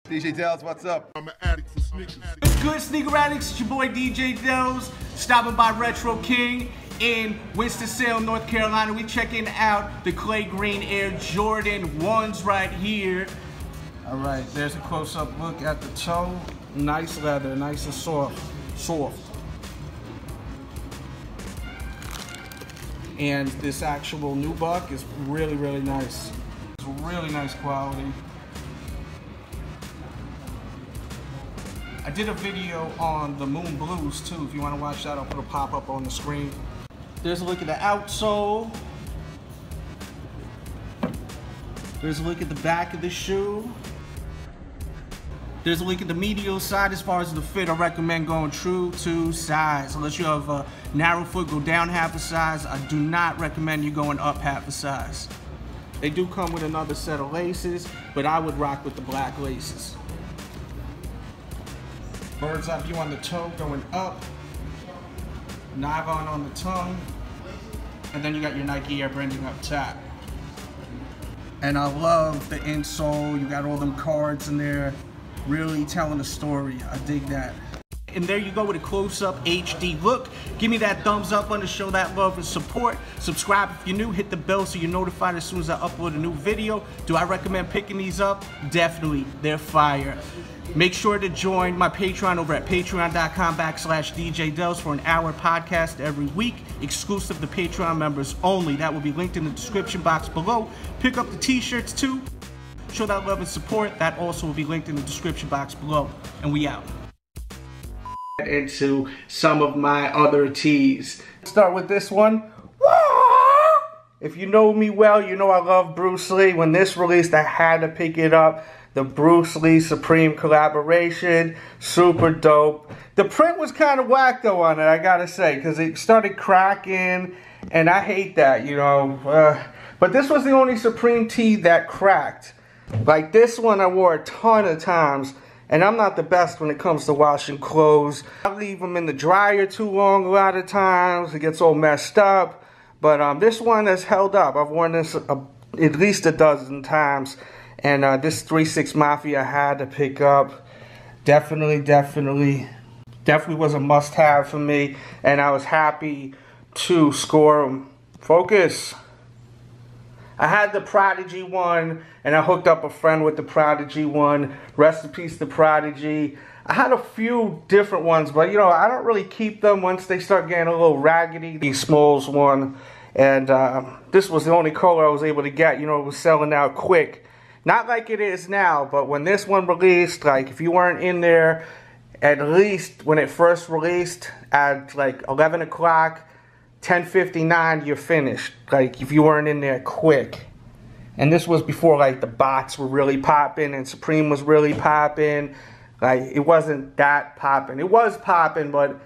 DJ Delz, what's up? I'm an addict for sneakers. What's good, sneaker addicts? It's your boy DJ Delz, stopping by Retro King in Winston-Salem, North Carolina. We checking out the clay green Air Jordan 1s right here. All right, there's a close-up look at the toe. Nice leather, nice and soft. And this actual nubuck is really, really nice. It's really nice quality. I did a video on the Moon Blues too. If you want to watch that, I'll put a pop-up on the screen. There's a look at the outsole. There's a look at the back of the shoe. There's a look at the medial side. As far as the fit, I recommend going true to size. Unless you have a narrow foot, go down half a size. I do not recommend you going up half a size. They do come with another set of laces, but I would rock with the black laces. Bird's eye view on the toe going up, nylon on the tongue, and then you got your Nike Air branding up top. And I love the insole. You got all them cards in there, really telling a story. I dig that. And there you go with a close-up HD look. Give me that thumbs up on to show that love and support. Subscribe if you're new. Hit the bell so you're notified as soon as I upload a new video. Do I recommend picking these up? Definitely. They're fire. Make sure to join my Patreon over at patreon.com/DJ Delz for an hour podcast every week, exclusive to Patreon members only. That will be linked in the description box below. Pick up the t-shirts too. Show that love and support. That also will be linked in the description box below. And we out. Into some of my other tees. Start with this one. If you know me well, you know I love Bruce Lee. When this released, I had to pick it up. The Bruce Lee Supreme collaboration, super dope. The print was kind of whack though on it, I gotta say, because it started cracking, and I hate that, you know. But this was the only Supreme tee that cracked. Like this one I wore a ton of times, and I'm not the best when it comes to washing clothes. I leave them in the dryer too long a lot of times. It gets all messed up. But this one has held up. I've worn this at least a dozen times. And this 3-6 Mafia I had to pick up. Definitely was a must-have for me. And I was happy to score them. Focus. I had the Prodigy one, and I hooked up a friend with the Prodigy one. Rest in peace, the Prodigy. I had a few different ones, but you know, I don't really keep them once they start getting a little raggedy. The Smalls one, and this was the only color I was able to get. You know, it was selling out quick. Not like it is now, but when this one released, like if you weren't in there, at least when it first released at like 11 o'clock, 10:59, you're finished. Like if you weren't in there quick. And this was before like the bots were really popping and Supreme was really popping. Like it wasn't that popping. It was popping, but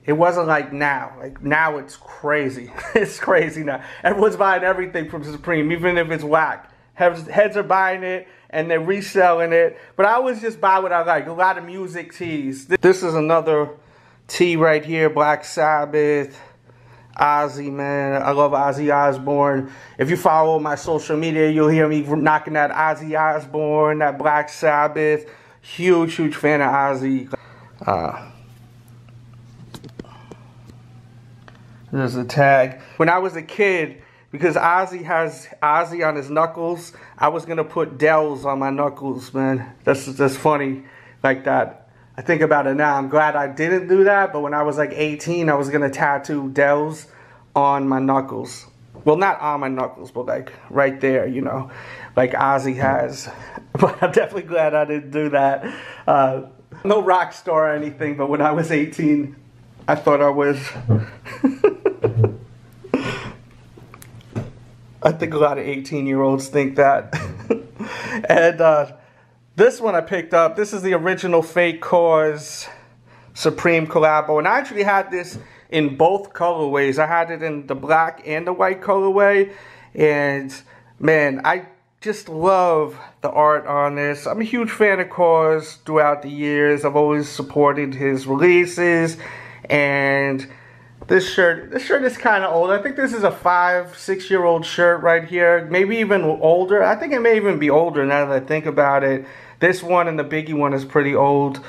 it wasn't like now. Like now it's crazy. It's crazy now. Everyone's buying everything from Supreme, even if it's whack. Heads are buying it and they're reselling it. But I always just buy what I like. A lot of music tees. This is another tee right here. Black Sabbath. Ozzy, man. I love Ozzy Osbourne. If you follow my social media, you'll hear me knocking that Ozzy Osbourne, that Black Sabbath. Huge fan of Ozzy. There's a tag. When I was a kid, because Ozzy has Ozzy on his knuckles, I was going to put Delz on my knuckles, man. That's funny like that. I think about it now. I'm glad I didn't do that, but when I was like 18, I was going to tattoo Delz on my knuckles. Well, not on my knuckles, but like right there, you know, like Ozzy has. But I'm definitely glad I didn't do that. No rock star or anything, but when I was 18, I thought I was. I think a lot of 18-year-olds think that. And this one I picked up. This is the original Fake Cause Supreme collabo. And I actually had this in both colorways. I had it in the black and the white colorway. And man, I just love the art on this. I'm a huge fan of Cause throughout the years. I've always supported his releases. And This shirt is kind of old. I think this is a 5-6-year-old shirt right here. Maybe even older. I think it may even be older now that I think about it. This one and the Biggie one is pretty old.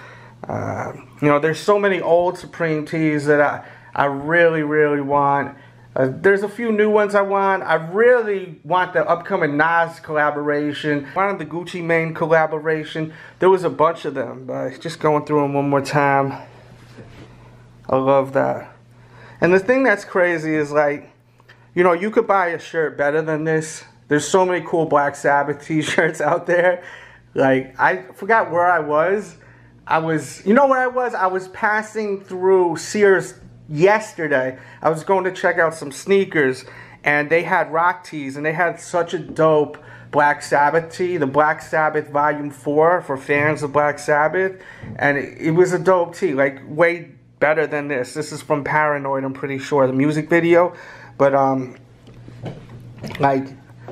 You know, there's so many old Supreme tees that I really, really want. There's a few new ones I want. I really want the upcoming Nas collaboration. I wanted the Gucci Mane collaboration. There was a bunch of them, but just going through them one more time. I love that. And the thing that's crazy is, like, you know, you could buy a shirt better than this. There's so many cool Black Sabbath t-shirts out there. Like, I forgot where I was. You know where I was? I was passing through Sears yesterday. I was going to check out some sneakers, and they had rock tees, and they had such a dope Black Sabbath tee, the Black Sabbath Volume 4 for fans of Black Sabbath, and it was a dope tee, like way better than this. This is from Paranoid, I'm pretty sure, the music video. But like,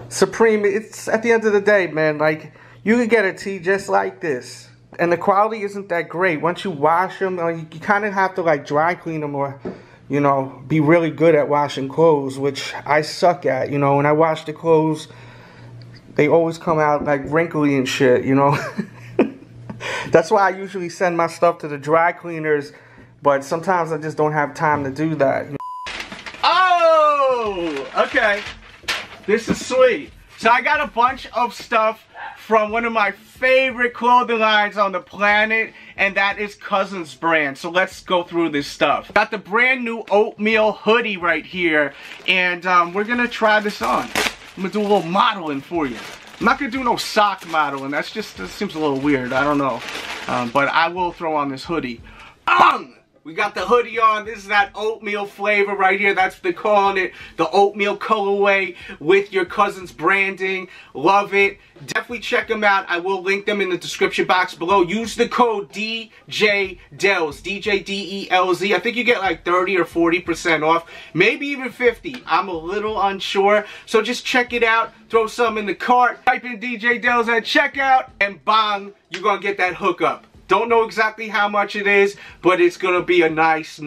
Supreme, it's at the end of the day, man, like, you could get a tee just like this, and the quality isn't that great. Once you wash them, you kind of have to, like, dry clean them, or, you know, be really good at washing clothes, which I suck at. You know, when I wash the clothes, they always come out, like, wrinkly and shit, you know. That's why I usually send my stuff to the dry cleaners, but sometimes I just don't have time to do that. Oh, okay. This is sweet. So I got a bunch of stuff from one of my favorite clothing lines on the planet, and that is Cousins brand. So let's go through this stuff. Got the brand new oatmeal hoodie right here, and we're gonna try this on. I'm gonna do a little modeling for you. I'm not gonna do no sock modeling. That seems a little weird. I don't know, but I will throw on this hoodie. We got the hoodie on. This is that oatmeal flavor right here. That's what they're calling it. The oatmeal colorway with your Cousins branding. Love it. Definitely check them out. I will link them in the description box below. Use the code DJ Delz. DJDELZ. I think you get like 30 or 40% off. Maybe even 50. I'm a little unsure. So just check it out. Throw some in the cart. Type in DJ Delz at checkout. And bang, you're going to get that hookup. Don't know exactly how much it is, but it's gonna be a nice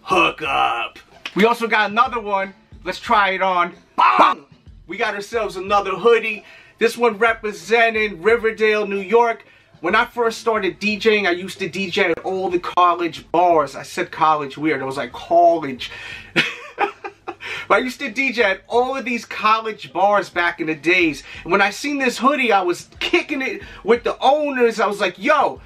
hookup. We also got another one. Let's try it on. Bang! We got ourselves another hoodie. This one representing Riverdale, New York. When I first started DJing, I used to DJ at all the college bars. I said college weird. It was like college. But I used to DJ at all of these college bars back in the days. And when I seen this hoodie, I was kicking it with the owners. I was like, yo,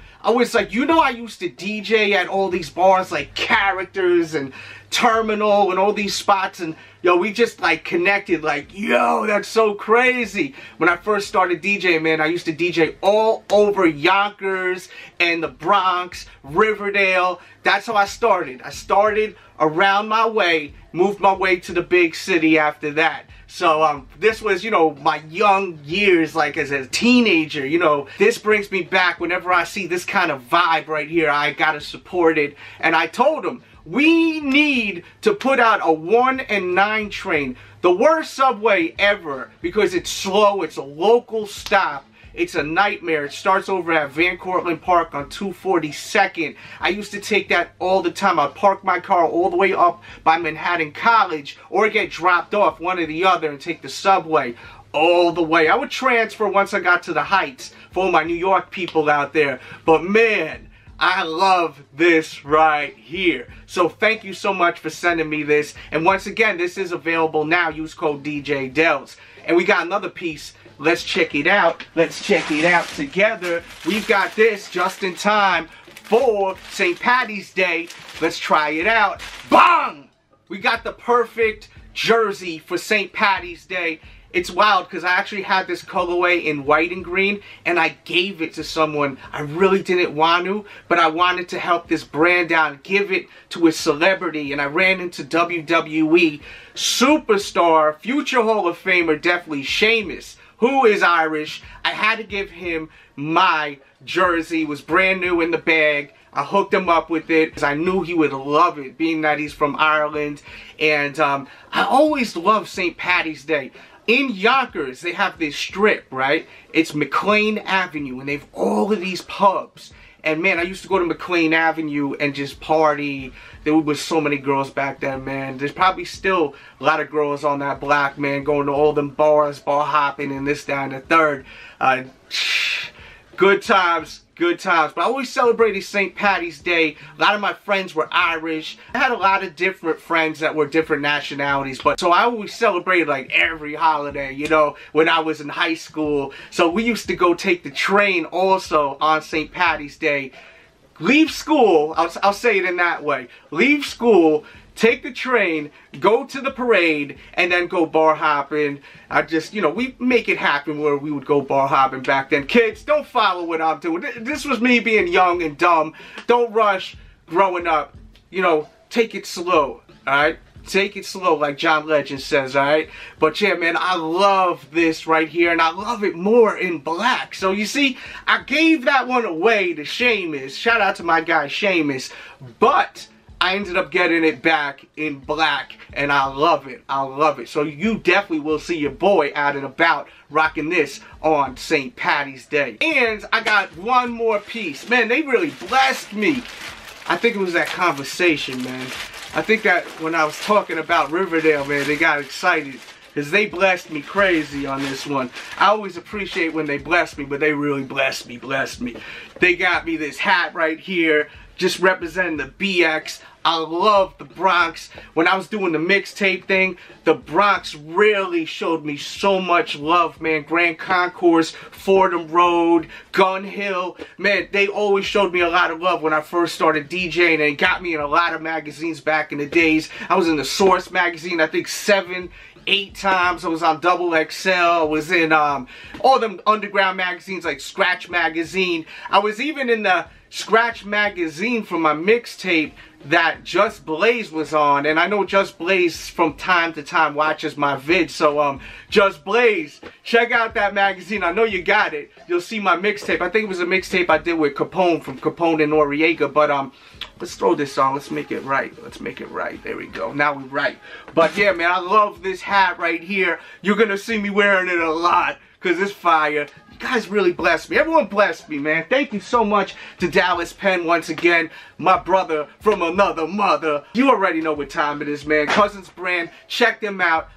you know, I used to DJ at all these bars like Characters and Terminal and all these spots. And, yo, we just, like, connected like, yo, that's so crazy. When I first started DJing, man, I used to DJ all over Yonkers and the Bronx, Riverdale. That's how I started. I started around my way, moved my way to the big city after that. So this was, you know, my young years, like as a teenager, you know. This brings me back whenever I see this kind of vibe right here. I gotta support it. And I told them, we need to put out a 1 and 9 train. The worst subway ever, because it's slow, it's a local stop. It's a nightmare. It starts over at Van Cortlandt Park on 242nd. I used to take that all the time. I'd park my car all the way up by Manhattan College or get dropped off, one or the other, and take the subway all the way. I would transfer once I got to the Heights for all my New York people out there. But man, I love this right here. So thank you so much for sending me this. And once again, this is available now. Use code DJ Delz. And we got another piece. Let's check it out. Let's check it out together. We've got this just in time for St. Patty's Day. Let's try it out. Bang! We got the perfect jersey for St. Patty's Day. It's wild because I actually had this colorway in white and green, and I gave it to someone. I really didn't want to, but I wanted to help this brand out and give it to a celebrity. And I ran into WWE superstar, future Hall of Famer, definitely Sheamus, who is Irish. I had to give him my jersey. It was brand new in the bag. I hooked him up with it because I knew he would love it, being that he's from Ireland. And I always love St. Patty's Day. In Yonkers, they have this strip, right? It's McLean Avenue, and they have all of these pubs. And man, I used to go to McLean Avenue and just party. There was so many girls back then, man. There's probably still a lot of girls on that block, man, going to all them bars, bar hopping, and this, that, and the third. Good times. Good times. But I always celebrated St. Patty's Day. A lot of my friends were Irish. I had a lot of different friends that were different nationalities. But so I always celebrated like every holiday, you know, when I was in high school. So we used to go take the train also on St. Patty's Day. Leave school, I'll say it in that way. Leave school, take the train, go to the parade, and then go bar hopping. I just, you know, we make it happen where we would go bar hopping back then. Kids, don't follow what I'm doing. This was me being young and dumb. Don't rush growing up. You know, take it slow, alright? Take it slow, like John Legend says, alright? But yeah, man, I love this right here, and I love it more in black. So you see, I gave that one away to Seamus. Shout out to my guy, Seamus. But I ended up getting it back in black, and I love it. I love it. So you definitely will see your boy out and about rocking this on St. Patty's Day. And I got one more piece. Man, they really blessed me. I think it was that conversation, man. I think that when I was talking about Riverdale, man, they got excited. Because they blessed me crazy on this one. I always appreciate when they bless me, but they really blessed me. They got me this hat right here, just representing the BX. I love the Bronx. When I was doing the mixtape thing, the Bronx really showed me so much love, man. Grand Concourse, Fordham Road, Gun Hill. Man, they always showed me a lot of love when I first started DJing, and it got me in a lot of magazines back in the days. I was in the Source magazine, I think 7, 8 times. I was on Double XL. I was in all them underground magazines like Scratch Magazine. I was even in the Scratch Magazine for my mixtape that Just Blaze was on, and I know Just Blaze from time to time watches my vids, so Just Blaze, check out that magazine. I know you got it. You'll see my mixtape. I think it was a mixtape I did with Capone from Capone and Noriega, but let's throw this on. Let's make it right. Let's make it right. There we go. Now we're right. But yeah, man, I love this hat right here. You're gonna see me wearing it a lot because it's fire. You guys really blessed me. Everyone blessed me, man. Thank you so much to Dallas Penn once again. My brother from another mother. You already know what time it is, man. Cousins brand. Check them out.